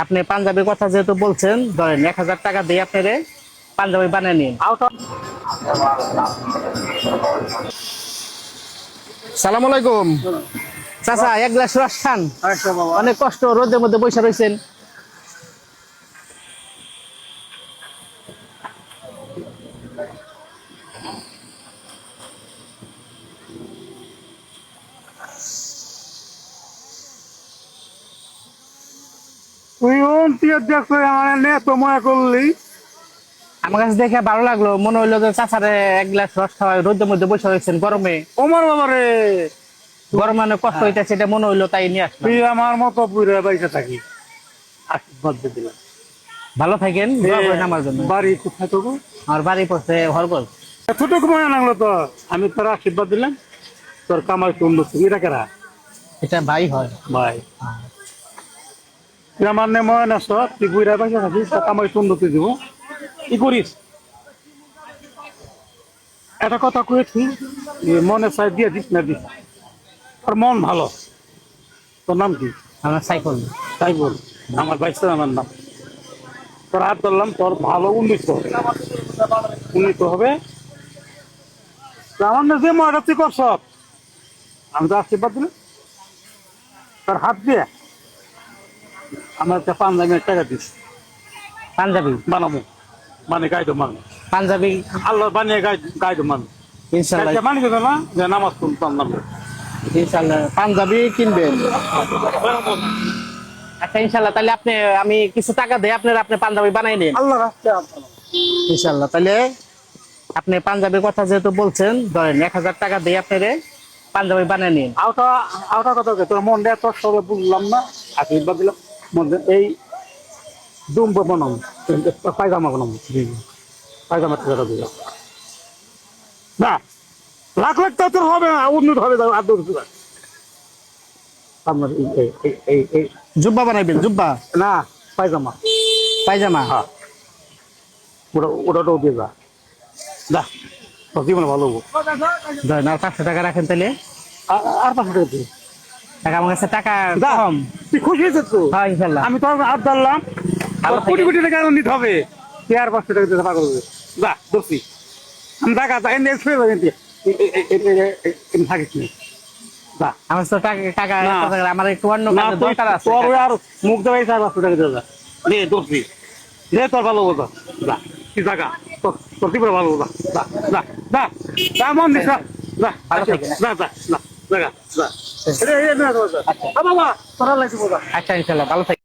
আপনি পাঞ্জাবির কথা যেহেতু বলছেন, ধরেন 1000 টাকা দিয়ে আপনারে পাঞ্জাবি বানিয়ে নিন। সালাম আলাইকুম চাচা, এক গ্লাস রস খান। অনেক কষ্ট, রোদের মধ্যে বসে রয়েছেন। তুই দেখছো আমার নে তো মনে করলি। আমার কাছে দেখে ভালো লাগলো, মনে হইলো যে চাচারে এক গ্লাস রস খাওয়াই, রোদের মধ্যে বসে রয়েছেন গরমে। ওমর বাবা রে, গরমে অনেক কষ্ট হইতেছে, এটা মনে হইলো তাই নিয়ে আসলাম। তুই আমার মতো বুড়ে বাইসে থাকি, আশীর্বাদ দিয়ে দিলাম। ভালো থাকেন, দোয়া করেন আমার জন্য। বাড়ি কোথায় তোর? আমার বাড়ি পড়ছে হরগল। এতটুকু মনে লাগলো তো, আমি তোর আশীর্বাদ দিলাম। তোর কামাই সুন্দর, এটা কেরা এটা ভাই হয়। ভাই? তুই আমার নে মনে আস, তুই বুড়া বাইসে থাকিস, তোর কামাই সুন্দর তুই দিব। কি করিস? একটা কথা কয়েছি, মনে চাই দিয়ে দিস না দিস। তোর মন ভালো। তোর নাম কি? আমার সাইকেল। তাই বল, আমার বাইসে আমার নাম। তোর হাত ধরলাম, তোর ভালো উন্নীত হবে, উন্নীত হবে। আমার না যে মনে তুই করছ, আমি তো আশীর্বাদ দিলাম। তোর হাত দিয়ে আমার একটা পাঞ্জাবি টাকা দিস, পাঞ্জাবি বানাবো, মানে গাইড মান পাঞ্জাবি আল্লাহ বানিয়ে গাইড মান ইনশাল্লাহ। মানি দেবে না যে নামাজ শুনতাম নাম। ইনশাল্লাহ পাঞ্জাবি কিনবেন। আচ্ছা ইনশাল্লাহ, তাহলে আমি কিছু টাকা দিয়ে আপনি পাঞ্জাবি বানাই নিন। আল্লাহ রাখছে। ইনশাল্লাহ, তাহলে আপনি পাঞ্জাবির কথা যেহেতু বলছেন, ধরেন 1000 টাকা দিয়ে আপনারে পাঞ্জাবি বানিয়ে নিন। আওটা আওটা কথা তোর মন দেয়, তোর সবে বুঝলাম না, আশীর্বাদ দিলাম। মন এই দুম বানাম, পায়জামা বানাম, পায়জামা টাকা দিলাম না। লাখ লাখ টা তোর হবে না, উন্নত হবে। আপনার এই জুব্বা বানাইবেন, জুব্বা না, পায়জামা পায়জামা। হ্যাঁ, ওটাও দিয়ে যা যা, তোর জীবনে ভালো হবো। ধরেন আর 500 টাকা রাখেন, তাহলে আর 500 টাকা দিয়ে টাকা আমার কাছে টাকা যা। কম। তুই খুশি হয়েছিস তো? হ্যাঁ ইনশাল্লাহ। আমি তোর হাত ধরলাম, ভালো কোটি থাকেন। কোটি টাকা নিতে হবে। তুই আর 500 টাকা দিয়ে পাগল হবে। যা দোষী, আমি টাকা এনে থাকিস নি। যা আমার তো টাকা টাকা না। 1000 টাকা, আমার একটু অন্য না, কাজে দরকার আছে। তোর আর মুখ দেওয়াই 500 টাকা দিয়ে যা। নে দোষী, নে তোর ভালো হবো। যা তুই টাকা, তোর কি ভালো হবো। যা যা যা যা, মন দিস না। যা ভালো থাকেন। যা যা যা যা যা। বাবা তোরা লাগছে। আচ্ছা ইনশাল্লাহ, ভালো থাকেন।